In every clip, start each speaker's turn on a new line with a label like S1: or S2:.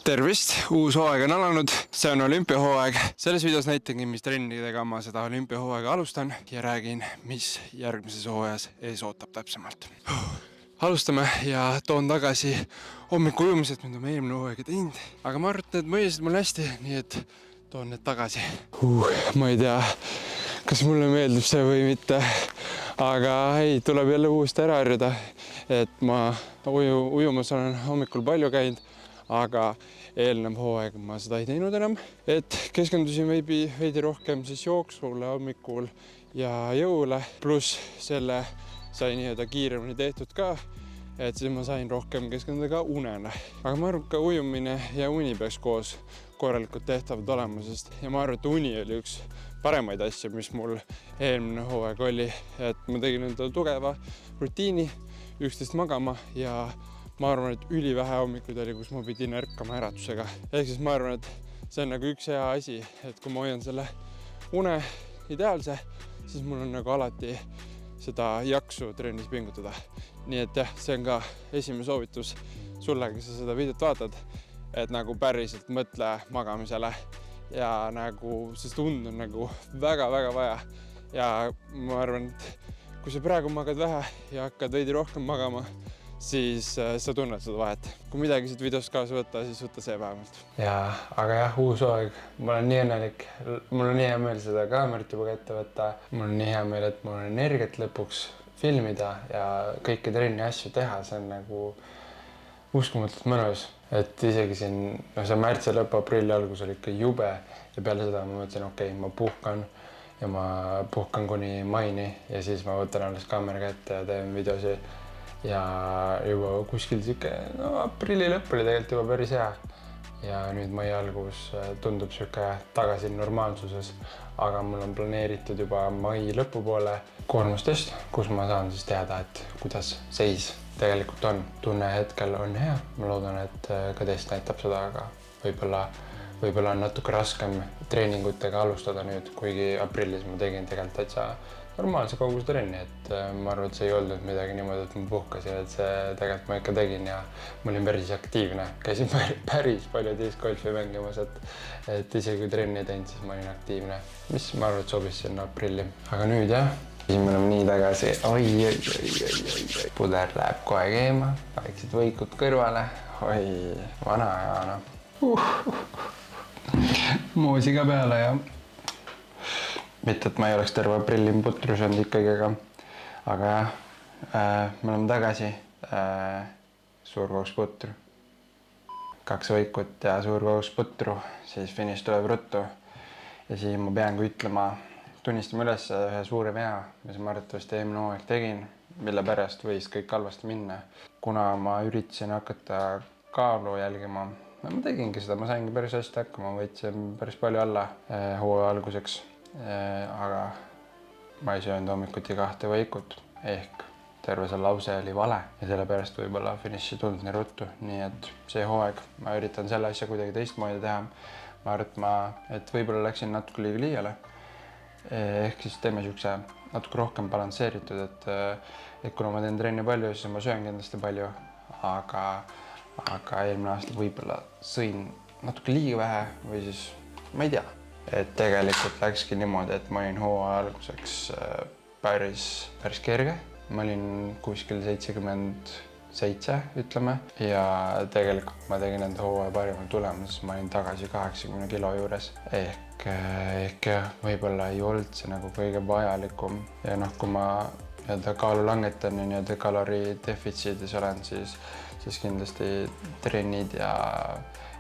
S1: Tervist, uus hooaeg on alanud, see on olümpiahooaeg. Selles videos näitangi, mis trennidega ma seda olümpiahooaega alustan ja räägin, mis järgmises hooajas ees ootab täpsemalt. Alustame ja toon tagasi hommiku ujumised, mida ma eelmine hooaeg ei teinud. Aga ma arvan, et need mõjusid mul hästi, nii et toon need tagasi. Ma ei tea, kas mulle meeldib see või mitte, aga ei, tuleb jälle uuesti ära harjuda, et ma ujumas olen hommikul palju käinud. Aga eelnev hooaeg ma seda ei teinud enam, et keskendusin veidi rohkem siis jooksule hommikul ja jõule, pluss selle sai nii-öelda kiiremini tehtud ka, et siis ma sain rohkem keskenduda ka unele. Aga ma arvan, ka ujumine ja uni peaks koos korralikult tehtavad olema, sest ja ma arvan, et uni oli üks paremaid asju, mis mul eelmine hooaeg oli, et ma tegin endale tugeva rutiini, 11 magama ja ma arvan, et ülivähe hommikuid oli, kus ma pidin ärkama äratusega. Ehk siis ma arvan, et see on nagu üks hea asi, et kui ma hoian selle une ideaalse, siis mul on nagu alati seda jaksu trennis pingutada. Nii et jah, see on ka esimene soovitus sulle, kes sa seda videot vaatad, et nagu päriselt mõtle magamisele ja nagu, sest und on nagu väga-väga vaja. Ja ma arvan, et kui sa praegu magad vähe ja hakkad veidi rohkem magama, siis sa tunned seda vahet. Kui midagi siit videost kaasa võtta, siis võtta see vähemalt. Aga jah, uus hooaeg. Ma olen nii õnnelik. Mul on nii hea meel seda kaamerat juba kätte võtta. Mul on nii hea meel, et mul on energiat lõpuks filmida ja kõiki trenni asju teha. See on nagu uskumatult mõnus. Et isegi siin, see märtsi lõpp, aprilli algus oli ikka jube ja peale seda ma mõtlesin, okei, ma puhkan ja ma puhkan kuni maini ja siis ma võtan alles kaamera kätte ja teen videosi. Ja juba kuskil siuke, aprilli lõpp oli tegelikult juba päris hea. Ja nüüd mai algus tundub siuke tagasi normaalsuses, aga mul on planeeritud juba mai lõpupoole koormustest, kus ma saan siis teada, et kuidas seis tegelikult on. Tunne hetkel on hea, ma loodan, et ka test näitab seda, aga võib-olla on natuke raskem treeningutega alustada nüüd, kuigi aprillis ma tegin tegelikult täitsa normaalse koguse trenni, et ma arvan, et see ei olnud midagi niimoodi, et ma puhkasin, et see tegelikult ma ikka tegin ja ma olin päris aktiivne. Käisin päris palju discgolfi mängimas, et isegi kui trenni ei teinud, siis ma olin aktiivne, mis ma arvan, et sobis sinna aprilli. Aga nüüd jah, siis me oleme nii tagasi, oi, puder läheb kohe keema, väiksed võikud kõrvale, oi, vana ja moosi ka peale ja mitte, et ma ei oleks terve aprilli putru söönud ikkagi, aga jah, me oleme tagasi, suur kogus putru, 2 võikut ja suur kogus putru, siis finiš tuleb ruttu ja siis ma pean ka ütlema, tunnistama üles ühe suure vea, mis ma arvatavasti eelmine hooaeg tegin, mille pärast võis kõik halvasti minna. Kuna ma üritasin hakata kaalu jälgima, ma tegingi seda, ma saingi päris hästi hakkama, võitsin päris palju alla hooaja alguseks. Aga ma ei söönud hommikuti 2 võikut ehk terve see lause oli vale ja sellepärast võib-olla finiši tulnud nii ruttu, nii et see hooaeg ma üritan selle asja kuidagi teistmoodi teha. Ma arvan, et võib-olla läksin natuke liiale ehk siis teeme siukse natuke rohkem balansseeritud, et kuna ma teen trenni palju, siis ma söön kindlasti palju, aga eelmine aasta võib-olla sõin natuke liiga vähe või siis ma ei tea. Et tegelikult läkski niimoodi, et ma olin hooaja alguseks päris kerge. Ma olin kuskil 77, ütleme. Ja tegelikult ma tegin enda hooaja parima tulemus, ma olin tagasi 80 kilo juures. Ehk võib-olla ei olnud see nagu kõige vajalikum. Ja kui ma kaalu langetan ja kalori defitsiidis olen, siis kindlasti trennid ja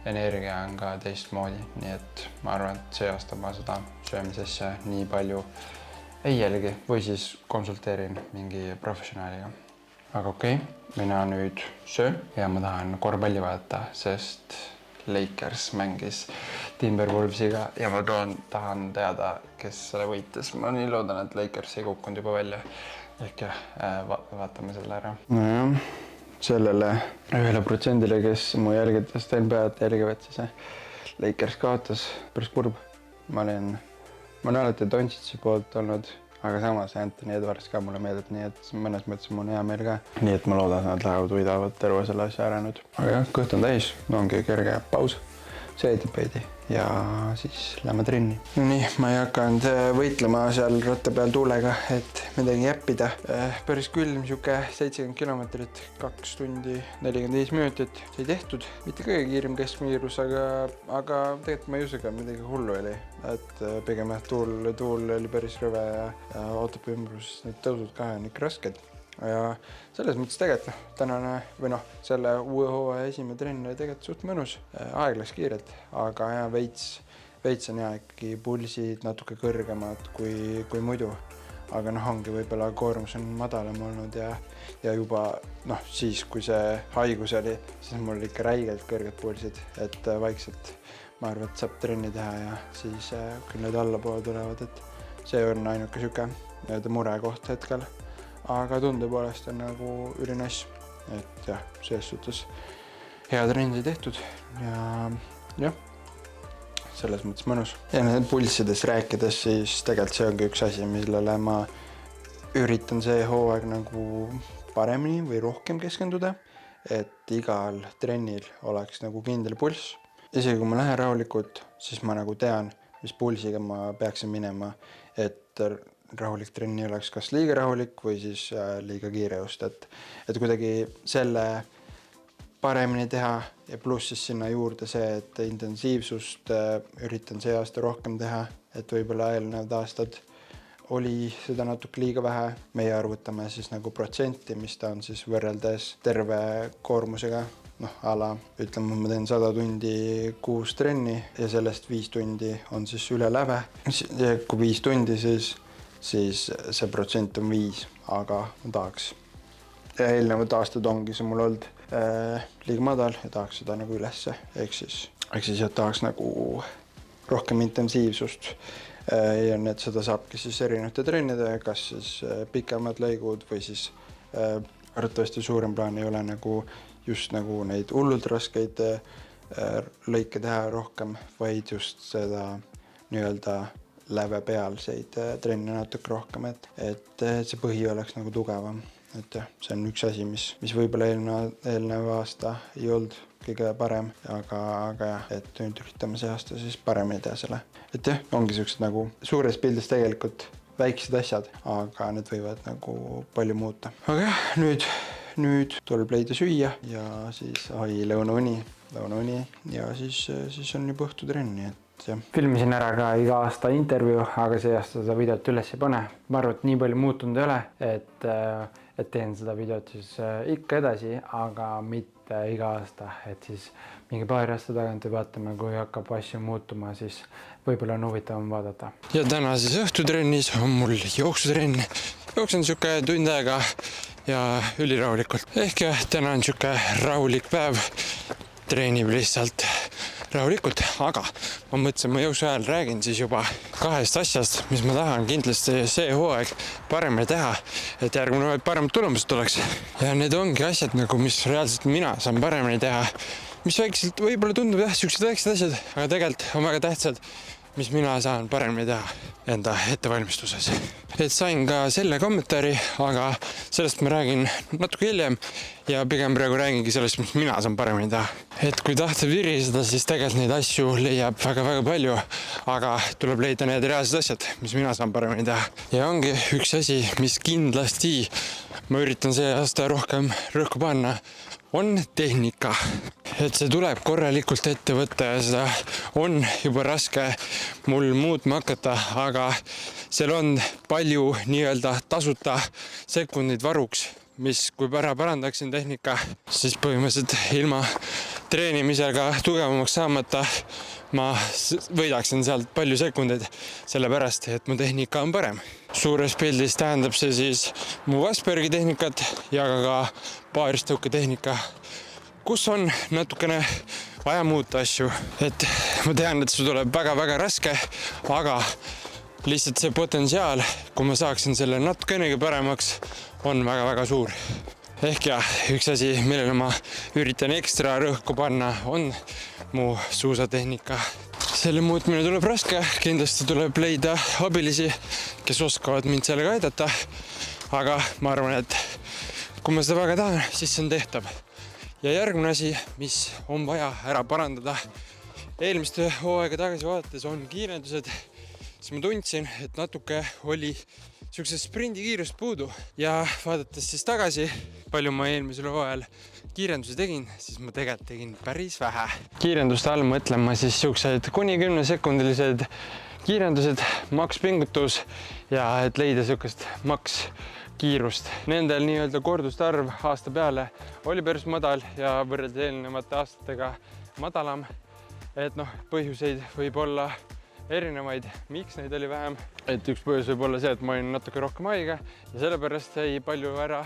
S1: energia on ka teistmoodi, nii et ma arvan, et see aasta ma seda söömisesse nii palju ei jälgi või siis konsulteerin mingi professionaaliga. Aga okei, mina nüüd söön ja ma tahan korvpalli vaadata, sest Lakers mängis Timberwolvesiga ja ma tahan teada, kes selle võitis. Ma nii loodan, et Lakers ei kukkunud juba välja. Ehk jah, vaatame selle ära. Nojah. Sellele 1%-le, kes mu jälgitest NBA-d jälgivad, siis Lakers kaotas päris kurb. Ma olen alati Doncic'i poolt olnud, aga samas Anthony Edwards ka mulle meeldib, nii et mõnes mõttes mul on hea meel ka. Nii et ma loodan, et nad lähevad võidavad terve selle asja ära nüüd. Aga jah, kõht on täis, ongi kerge paus, seedib veidi ja siis lähme trenni. Nii, ma ei hakanud võitlema seal ratta peal tuulega, et midagi jäppida. Päris külm, siuke 70 kilomeetrit, 2 tundi 45 minutit sai tehtud. Mitte kõige kiirem keskmiirus, aga tegelikult ma ei usu ka midagi hullu oli. Et pigem tuul oli päris rõve ja autopi ümbrus need tõusud ka on ikka rasked. Ja selles mõttes tegelikult tänane või selle uue hooaja esimene trenn oli tegelikult suht mõnus. Aeg läks kiirelt, aga ja veits on hea ikkagi pulsid natuke kõrgemad kui muidu. Aga ongi võib-olla koormus on madalam olnud ja juba siis, kui see haigus oli, siis mul ikka räigelt kõrged pulsid, et vaikselt ma arvan, et saab trenni teha ja siis kui need allapoole tulevad, et see on ainuke siuke mure koht hetkel. Aga tunde poolest on nagu ülinice, et jah, selles suhtes hea trenn sai tehtud ja jah, selles mõttes mõnus. Ja need pulssides rääkides, siis tegelikult see ongi üks asi, millele ma üritan see hooaeg nagu paremini või rohkem keskenduda, et igal trennil oleks nagu kindel pulss. Isegi kui ma lähen rahulikult, siis ma nagu tean, mis pulsiga ma peaksin minema, et rahulik trenni oleks kas liiga rahulik või siis liiga kiire just, et kuidagi selle paremini teha ja pluss siis sinna juurde see, et intensiivsust üritan see aasta rohkem teha, et võib-olla eelnevad aastad oli seda natuke liiga vähe. Meie arvutame siis nagu protsenti, mis ta on siis võrreldes terve koormusega. Ütleme, ma teen 100 tundi 6 trenni ja sellest 5 tundi on siis üle läve. Ja kui 5 tundi, siis see protsent on 5, aga ma tahaks. Ja eelnevad aastad ongi see mul olnud liiga madal ja tahaks seda nagu ülesse. Ehk siis tahaks nagu rohkem intensiivsust. Ja need seda saabki siis erinevate trennide, kas siis pikemad lõigud või siis arvatavasti suurem plaan ei ole nagu just nagu neid hullult raskeid lõike teha rohkem, vaid just seda nii-öelda läve pealseid trenne natuke rohkem, et see põhi oleks nagu tugevam. Et jah, see on üks asi, mis võib-olla eelnev aasta ei olnud kõige parem, aga jah, et nüüd üritame see aasta siis paremini teha selle. Et jah, ongi sellised nagu suures pildis tegelikult väiksed asjad, aga need võivad nagu palju muuta. Aga jah, nüüd tuleb leida süüa ja siis lõunauni ja siis on juba õhtutrenni, Filmisin ära ka iga aasta intervjuu, aga see aasta seda videot üles ei pane. Ma arvan, et nii palju muutunud ei ole, et teen seda videot siis ikka edasi, aga mitte iga aasta. Et siis mingi paari aasta tagant vaatame, kui hakkab asju muutuma, siis võib-olla on huvitavam vaadata. Ja täna siis õhtutrennis on mul jooksutrenn. Jooksen siuke tund aega ja ülirahulikult. Ehk jah, täna on siuke rahulik päev. Treenib lihtsalt rahulikult, aga ma mõtlesin, ma jooksu ajal räägin siis juba 2 asjast, mis ma tahan kindlasti see hooaeg paremini teha, et järgmine hooaeg paremad tulemused tuleks. Ja need ongi asjad, nagu, mis reaalselt mina saan paremini teha, mis väikselt võib-olla tundub siuksed väiksed asjad, aga tegelikult on väga tähtsad, mis mina saan paremini teha enda ettevalmistuses. Et sain ka selle kommentaari, aga sellest ma räägin natuke hiljem ja pigem praegu räägingi sellest, mis mina saan paremini teha. Et kui tahta viriseda, siis tegelikult neid asju leiab väga-väga palju, aga tuleb leida need reaalsed asjad, mis mina saan paremini teha. Ja ongi üks asi, mis kindlasti ma üritan see aasta rohkem rõhku panna, on tehnika. Et see tuleb korralikult ette võtta ja seda on juba raske mul muutma hakata, aga seal on palju nii-öelda tasuta sekundid varuks, mis kui parandaksin tehnika, siis põhimõtteliselt ilma treenimisega tugevamaks saamata ma võidaksin sealt palju sekundeid, sellepärast, et mu tehnika on parem. Suures pildis tähendab see siis mu Aspergi tehnikat ja ka paaristõuke tehnika, kus on natukene vaja muuta asju. Et ma tean, et see tuleb väga-väga raske, aga lihtsalt see potentsiaal, kui ma saaksin selle natukenegi paremaks, on väga-väga suur. Ehk jah, üks asi, millele ma üritan ekstra rõhku panna, on mu suusatehnika. selle muutmine tuleb raske, kindlasti tuleb leida abilisi, kes oskavad mind sellega aidata. Aga ma arvan, et kui ma seda väga tahan, siis see on tehtav. Ja järgmine asi, mis on vaja ära parandada eelmiste hooaega tagasi vaadates, on kiirendused. Siis ma tundsin, et natuke oli siukses sprindikiirust puudu ja vaadates siis tagasi, palju ma eelmisel hooajal kiirendusi tegin, siis ma tegelikult tegin päris vähe. Kiirenduste all mõtlen ma siis siuksed kuni 10-sekundilised kiirendused, maks pingutus ja et leida siukest maks kiirust. Nendel nii-öelda korduste arv aasta peale oli päris madal ja võrreldes eelnevate aastatega madalam. Et põhjuseid võib olla erinevaid, miks neid oli vähem. Et üks põhjus võib olla see, et ma olin natuke rohkem haige ja sellepärast sai palju ära.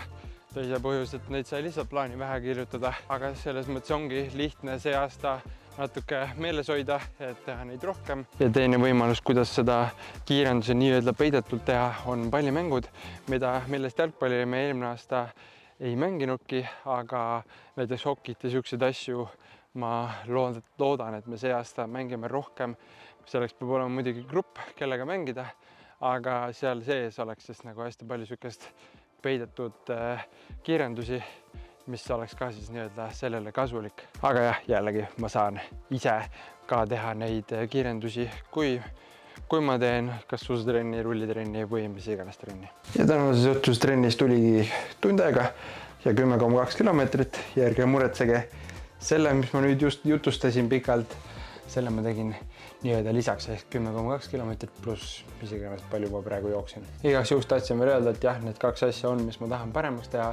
S1: Teise põhjus, et neid sai lihtsalt plaani vähe kirjutada, aga selles mõttes ongi lihtne see aasta natuke meeles hoida, et teha neid rohkem. Ja teine võimalus, kuidas seda kiirenduse nii-öelda peidetult teha, on pallimängud, millest jalgpalli me eelmine aasta ei mänginudki, aga näiteks hokit ja siukseid asju ma loodan, et me see aasta mängime rohkem. Selleks peab olema muidugi grupp, kellega mängida, aga seal sees oleks siis nagu hästi palju siukest peidetud kiirendusi, mis oleks ka siis nii-öelda sellele kasulik. Aga jah, jällegi ma saan ise ka teha neid kiirendusi, kui ma teen kas suusatrenni, rullitrenni või mis iganes trenni. Ja tänases õhtustrennis tuligi tund aega ja 10,2 kilomeetrit ja ärge muretsege. Selle, mis ma nüüd just jutustasin pikalt, selle ma tegin nii-öelda lisaks ehk 10,2 kilomeetrit pluss mis iganes palju ma praegu jooksin. Igaks juhust tahtsin veel öelda, et jah, need kaks asja on, mis ma tahan paremaks teha,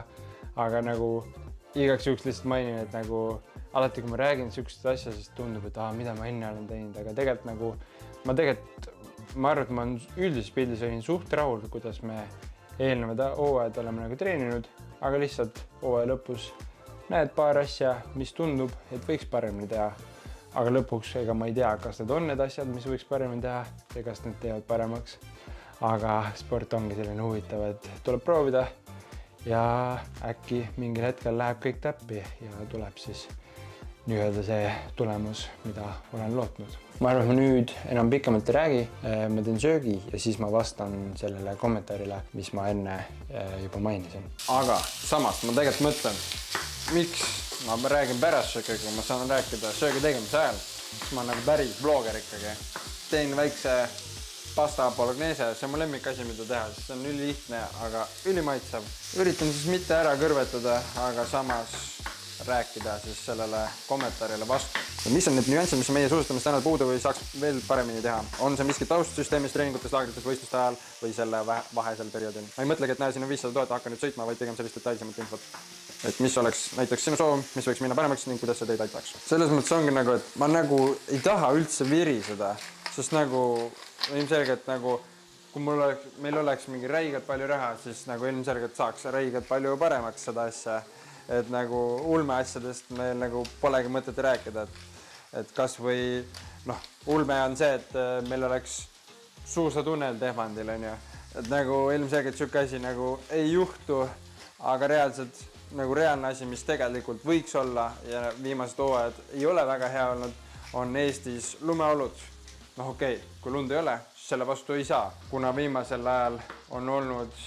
S1: aga nagu igaks juhust lihtsalt mainin, et nagu alati, kui ma räägin siuksest asja, siis tundub, et mida ma enne olen teinud, aga tegelikult nagu ma arvan, et ma üldises pildis olin suht rahul, kuidas me eelnevad hooajad oleme nagu treeninud, aga lihtsalt hooaja lõpus näed paar asja, mis tundub, et võiks paremini teha. Aga lõpuks ega ma ei tea, kas need on need asjad, mis võiks paremini teha ja kas need teevad paremaks. Aga sport ongi selline huvitav, et tuleb proovida ja äkki mingil hetkel läheb kõik täppi ja tuleb siis nii-öelda see tulemus, mida olen lootnud. Ma arvan, et ma nüüd enam pikemalt ei räägi, ma teen söögi ja siis ma vastan sellele kommentaarile, mis ma enne juba mainisin. Aga samas ma tegelikult mõtlen, miks ma räägin pärast söögiga, kui ma saan rääkida söögi tegemise ajal, siis ma nagu päris blogger ikkagi. Teen väikse pasta bolognese, see on mu lemmikasi, mida teha, sest see on ülilihtne, aga ülimaitsev. Üritan siis mitte ära kõrvetada, aga samas rääkida siis sellele kommentaarile vastu. Ja mis on need nüansid, mis meie suusatamist täna puudu või saaks veel paremini teha? On see miski taustsüsteemis, treeningutes, laagrites, võistluste ajal või selle vaheisel perioodil? Ma ei mõtlegi, et näe, siin on 500 000, hakka nüüd sõitma, vaid tegema sellist detailsemat infot. Et mis oleks näiteks sinu soov, mis võiks minna paremaks ning kuidas see teid aitaks. Selles mõttes ongi nagu, et ma nagu ei taha üldse viriseda, sest nagu ilmselgelt nagu, kui meil oleks mingi räigelt palju raha, siis nagu ilmselgelt saaks räigelt palju paremaks seda asja. Et nagu ulme asjadest meil nagu polegi mõtet rääkida, et kas või ulme on see, et meil oleks suusatunnel Tehvandil, on ju. Et nagu ilmselgelt siuke asi nagu ei juhtu, aga reaalselt nagu reaalne asi, mis tegelikult võiks olla ja viimased hooajad ei ole väga hea olnud, on Eestis lumeolud. Okei, kui lund ei ole, siis selle vastu ei saa, kuna viimasel ajal on olnud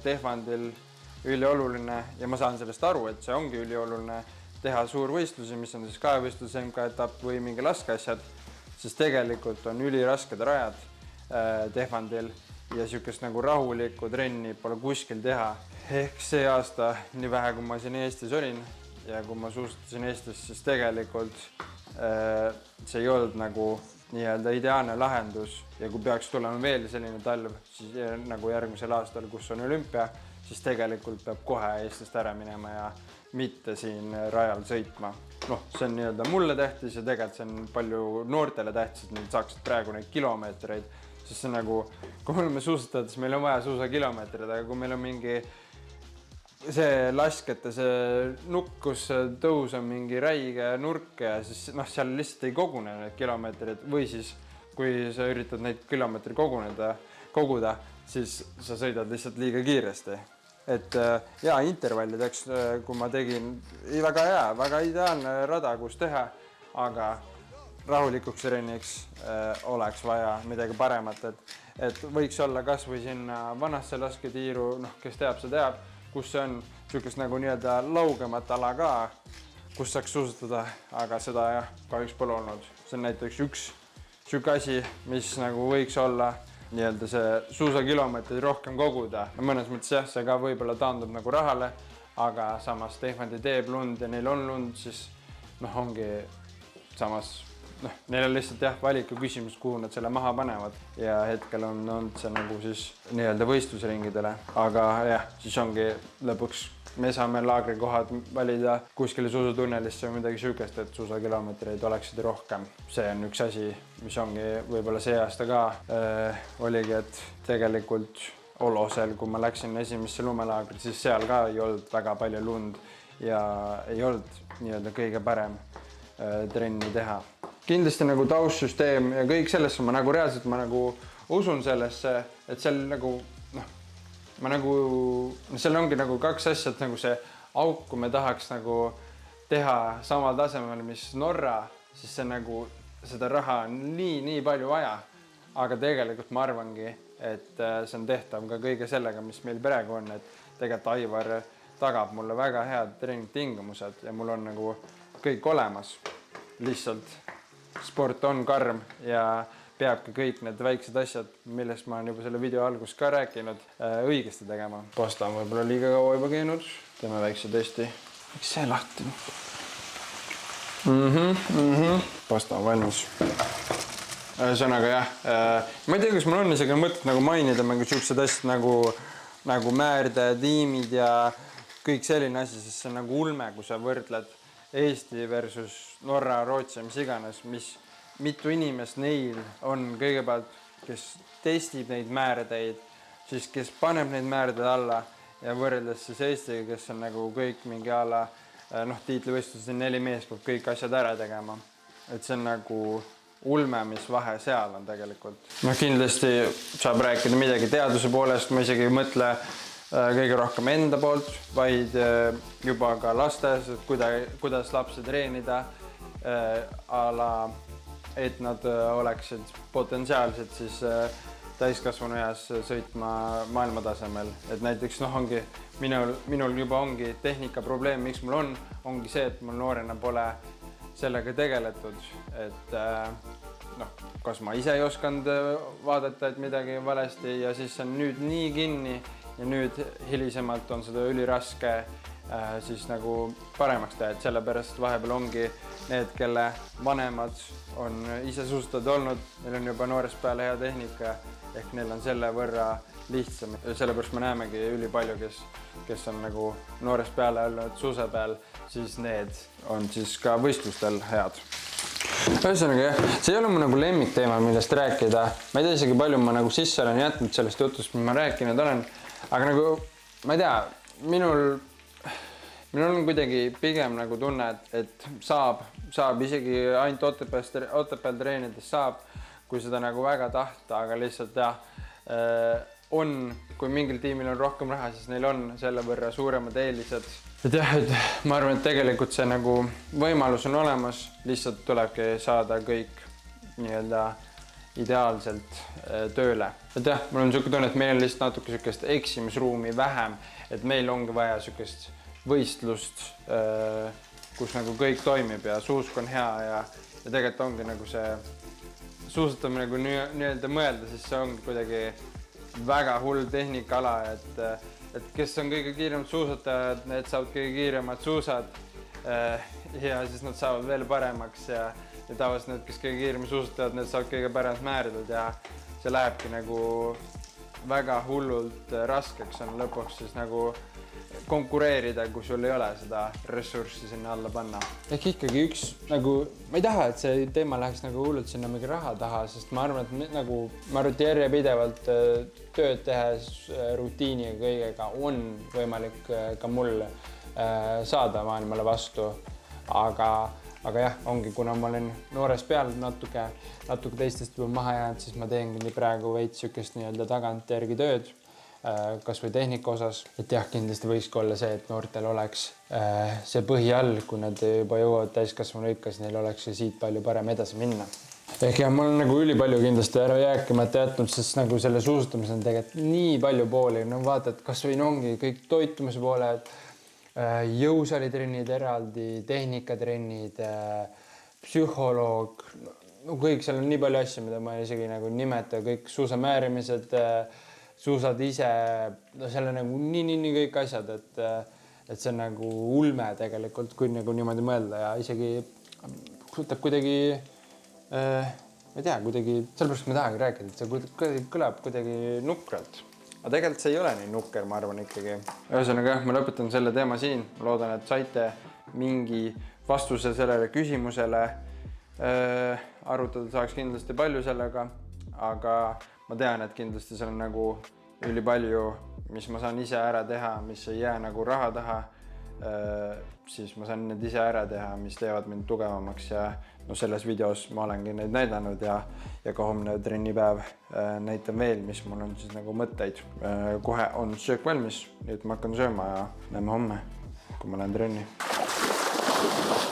S1: Tehvandil ülioluline ja ma saan sellest aru, et see ongi ülioluline teha suurvõistlusi, mis on siis kaevõistlus, MK-etapp või mingi laskeasjad, siis tegelikult on ülirasked rajad Tehvandil ja siukest nagu rahulikku trenni pole kuskil teha. Ehk see aasta, nii vähe kui ma siin Eestis olin ja kui ma suusatasin Eestis, siis tegelikult see ei olnud nagu nii-öelda ideaalne lahendus ja kui peaks tulema veel selline talv, siis nagu järgmisel aastal, kus on olümpia, siis tegelikult peab kohe Eestist ära minema ja mitte siin rajal sõitma. See on nii-öelda mulle tähtis ja tegelikult see on palju noortele tähtis, et nad saaksid praegu neid kilomeetreid, sest see nagu, kui me oleme suusatajad, siis meil on vaja suusakilomeetreid, aga kui meil on mingi see laskete, see nukkus tõus on mingi räige nurk ja siis seal lihtsalt ei kogune need kilomeetrid või siis kui sa üritad neid kilomeetri koguda, siis sa sõidad lihtsalt liiga kiiresti. Et ja intervallideks, kui ma tegin väga hea, väga ideaalne rada, kus teha, aga rahulikuks trenniks oleks vaja midagi paremat, et võiks olla kas või sinna vanasse lasketiiru, kes teab, see teab, kus see on niisugust nagu nii-öelda laugemat ala ka, kus saaks suusatada, aga seda jah, kahjuks pole olnud. See on näiteks üks niisugune asi, mis nagu võiks olla nii-öelda see suusakilomeetrid rohkem koguda. Mõnes mõttes jah, see ka võib-olla taandub nagu rahale, aga samas Tehvandi teeb lund ja neil on lund, siis ongi samas, neil on lihtsalt jah, valiku küsimus, kuhu nad selle maha panevad ja hetkel on olnud see nagu siis nii-öelda võistlusringidele, aga jah, siis ongi lõpuks me saame laagrikohad valida kuskile suusatunnelisse või midagi süükest, et suusakilomeetreid oleksid rohkem. See on üks asi, mis ongi võib-olla see aasta ka oligi, et tegelikult Olosel, kui ma läksin esimesse lumelaagri, siis seal ka ei olnud väga palju lund ja ei olnud nii-öelda kõige parem trenni teha. Kindlasti nagu taustsüsteem ja kõik sellesse ma nagu reaalselt usun sellesse, et seal nagu seal ongi nagu kaks asja, et nagu see auk, kui me tahaks nagu teha samal tasemel, mis Norra, siis see nagu seda raha on nii palju vaja, aga tegelikult ma arvangi, et see on tehtav ka kõige sellega, mis meil praegu on, et tegelikult Aivar tagab mulle väga head treeningtingimused ja mul on nagu kõik olemas. Lihtsalt sport on karm ja peabki kõik need väiksed asjad, millest ma olen juba selle video algus ka rääkinud, õigesti tegema. Pasta on võib-olla liiga kaua juba käinud. Teeme väikse testi. Miks see lahti? Pasta on valmis. Ühesõnaga jah, ma ei tea, kas mul on isegi mõtet nagu mainida sellised asjad nagu määrde, tiimid ja kõik selline asi, sest see on nagu ulme, kui sa võrdled Eesti versus Norra, Rootsi, mis iganes, mitu inimest neil on kõigepealt, kes testib neid määrdeid, siis kes paneb neid määrdeid alla ja võrreldes siis Eestiga, kes on nagu kõik mingi ala, tiitlivõistluses 4 mees peab kõik asjad ära tegema. Et see on nagu ulme, mis vahe seal on tegelikult. Kindlasti saab rääkida midagi teaduse poolest, ma isegi ei mõtle kõige rohkem enda poolt, vaid juba ka lastes, kuidas lapsi treenida et nad oleksid potentsiaalselt siis täiskasvanu eas sõitma maailmatasemel. Et näiteks ongi, minul juba ongi tehnika probleem, miks mul ongi see, et mul noorena pole sellega tegeletud. Et kas ma ise ei osanud vaadata, et midagi valesti ja siis on nüüd nii kinni ja nüüd hilisemalt on seda üliraske siis nagu paremaks teha, et sellepärast vahepeal ongi need, kelle vanemad on ise suusatajad olnud, neil on juba noorest peale hea tehnika, ehk neil on selle võrra lihtsam. Sellepärast me näemegi üli palju, kes on nagu noorest peale olnud suuse peal, siis need on siis ka võistlustel head. Ühesõnaga jah, see ei ole mu nagu lemmikteema, millest rääkida. Ma ei tea isegi palju ma nagu sisse olen jätnud sellest jutust, mis ma rääkinud olen, aga nagu ma ei tea, minul on kuidagi pigem nagu tunne, et saab isegi ainult Otepääl treenides saab, kui seda nagu väga tahta, aga lihtsalt jah, kui mingil tiimil on rohkem raha, siis neil on selle võrra suuremad eelised. Et jah, et ma arvan, et tegelikult see nagu võimalus on olemas, lihtsalt tulebki saada kõik nii-öelda ideaalselt tööle. Et jah, mul on niisugune tunne, et meil on lihtsalt natuke niisugust eksimisruumi vähem, et meil ongi vaja niisugust võistlust, kus nagu kõik toimib ja suusk on hea ja tegelikult ongi nagu see suusatamine, kui nii-öelda mõelda, siis see ongi kuidagi väga hull tehnikala, et kes on kõige kiiremad suusatajad, need saavad kõige kiiremad suusad ja siis nad saavad veel paremaks ja tavaliselt need, kes kõige kiiremad suusatajad, need saavad kõige paremad määrdud ja see lähebki nagu väga hullult raskeks on lõpuks siis nagu konkureerida, kui sul ei ole seda ressurssi sinna alla panna. Ehk ikkagi üks nagu, ma ei taha, et see teema läheks nagu hullult sinna mingi raha taha, sest ma arvan, et nagu ma arvan, et järjepidevalt tööd tehes rutiini ja kõigega on võimalik ka mul saada maailmale vastu. Aga jah, ongi, kuna ma olen noorest peal natuke teistest juba maha jäänud, siis ma teengi nii praegu veits niisugust nii-öelda tagantjärgi tööd.
S2: kas või tehnika osas, et jah, kindlasti võikski olla see, et noortel oleks see põhi all, kui nad juba jõuavad täiskasvanu ikka, siis neil oleks siit palju parem edasi minna. Ehk jah, ma olen nagu ülipalju kindlasti ära jääkimata jätnud, sest nagu selle suusatamise on tegelikult nii palju pooli, no vaatad, kas või ongi kõik toitumise pooled, jõusaalitrennid eraldi, tehnikatrennid, psühholoog, no kõik, seal on nii palju asju, mida ma isegi nagu nimeta, kõik suusamäärimised, suusad ise, no seal on nagu nii kõik asjad, et see on nagu ulme tegelikult, kui nagu niimoodi mõelda ja isegi võtab kuidagi, ma ei tea, kuidagi, sellepärast ma tahagi rääkida, et see kõlab kuidagi nukralt. Aga tegelikult see ei ole nii nukker, ma arvan ikkagi. Ühesõnaga, ma lõpetan selle teema siin. Loodan, et saite mingi vastuse sellele küsimusele. Arutada saaks kindlasti palju sellega, aga ma tean, et kindlasti seal on nagu üli palju, mis ma saan ise ära teha, mis ei jää nagu raha taha, siis ma saan need ise ära teha, mis teevad mind tugevamaks ja no selles videos ma olengi neid näidanud ja ka homne trennipäev näitan veel, mis mul on siis nagu mõtteid. Kohe on söök valmis, nii et ma hakkan sööma ja näeme homme, kui ma lähen trenni.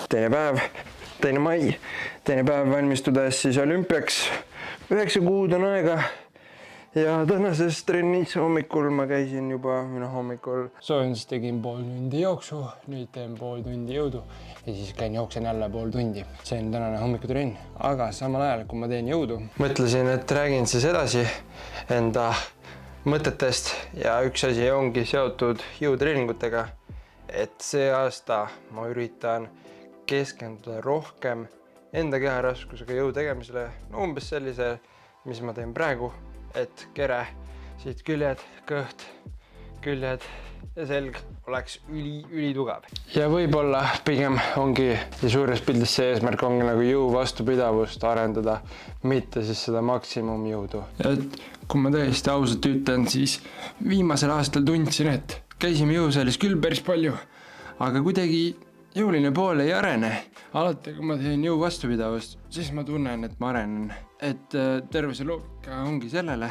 S2: Teine mai, teine päev valmistudes siis olümpiaks. 9 kuud on aega ja tänases trennis hommikul ma käisin juba, hommikul soojendust tegin pool tundi jooksu, nüüd teen pool tundi jõudu ja siis käin jooksen jälle pool tundi. See on tänane hommikutrenn, aga samal ajal, kui ma teen jõudu, mõtlesin, et räägin siis edasi enda mõtetest ja üks asi ongi seotud jõutreeningutega, et see aasta ma üritan keskenduda rohkem enda keharaskusega jõu tegemisele, no umbes sellise, mis ma teen praegu, et kere, siit küljed, kõht, küljed ja selg oleks üli tugev. Ja võib-olla pigem ongi ja suures pildis see eesmärk ongi nagu jõu vastupidavust arendada, mitte siis seda maksimumjõudu. Et kui ma täiesti ausalt ütlen, siis viimasel aastal tundsin, et käisime jõusaalis küll päris palju, aga kuidagi jõuline pool ei arene. Alati, kui ma teen jõu vastupidavust, siis ma tunnen, et ma arenen. Et terve see loogika ongi sellele,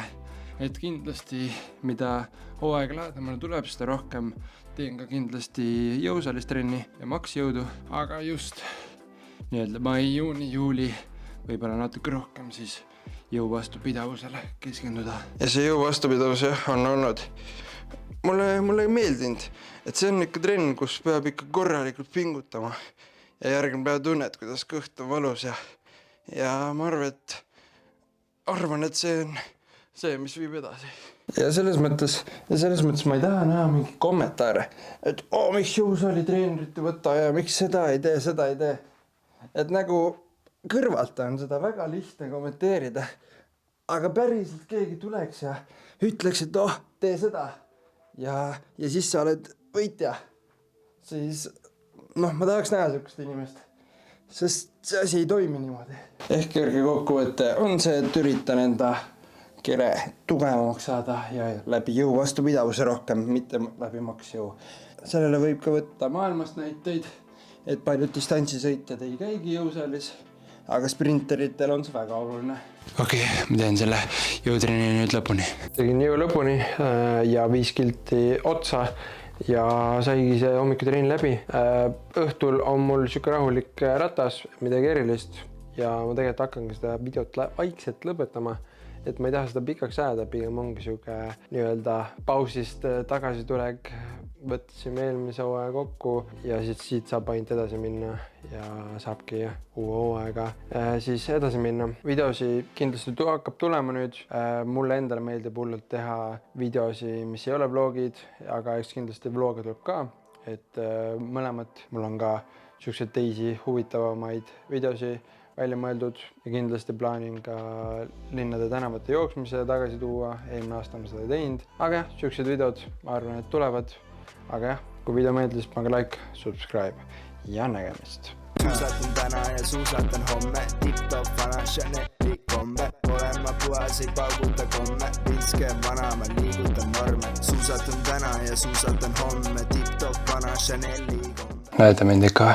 S2: et kindlasti mida hooaeg lähedamale tuleb, seda rohkem teen ka kindlasti jõusaalis trenni ja maksjõudu, aga just nii-öelda mai, juuni, juuli, võib-olla natuke rohkem siis jõu vastupidavusele keskenduda. Ja see jõu vastupidavus on olnud mulle ei meeldinud, et see on ikka trenn, kus peab ikka korralikult pingutama ja järgmine päev tunned, kuidas kõht on valus ja ma arvan, et see on see, mis viib edasi. Ja selles mõttes ma ei taha näha mingi kommentaare, et miks jõusaali treenerit ei võta ja miks seda ei tee. Et nagu kõrvalt on seda väga lihtne kommenteerida, aga päriselt keegi tuleks ja ütleks, et tee seda. Ja siis sa oled võitja, siis ma tahaks näha sellist inimest, sest see asi ei toimi niimoodi. Ehk kerge kokkuvõte on see, et üritan enda kere tugevamaks saada ja läbi jõu vastupidavuse rohkem, mitte läbi maksjõu. Sellele võib ka võtta maailmast näiteid, et paljud distantsisõitjad ei käigi jõusaalis, aga sprinteritel on see väga oluline. Okei, ma teen selle jõutrenni nüüd lõpuni. Tegin jõu lõpuni ja 5 kilti otsa ja saigi see hommikutrenn läbi. Õhtul on mul siuke rahulik ratas, midagi erilist ja ma tegelikult hakkangi seda videot vaikselt lõpetama, et ma ei taha seda pikaks ajada, pigem ongi siuke nii-öelda pausist tagasitulek. Võtsime eelmise hooaja kokku ja siit saab ainult edasi minna ja saabki uue hooaega siis edasi minna. Videosi kindlasti hakkab tulema nüüd. Mulle endale meeldib hullult teha videosi, mis ei ole vlogid, aga eks kindlasti vloge tuleb ka, et mõlemat. Mul on ka siukseid teisi huvitavamaid videosi välja mõeldud ja kindlasti plaanin ka linnade tänavate jooksmise tagasi tuua. Eelmine aasta ma seda teinud, aga jah, siuksed videod, ma arvan, et tulevad. Aga jah, kui video meeldis, pange like, subscribe ja nägemist. Suusatan täna ja suusatan homme, tip-top vana Chaneli kombe. Olen ma puhas, ei pauguta komme, pilske vana, ma liigutan norme. Suusatan täna ja suusatan homme, tip-top vana Chaneli kombe. Näete mind ikka?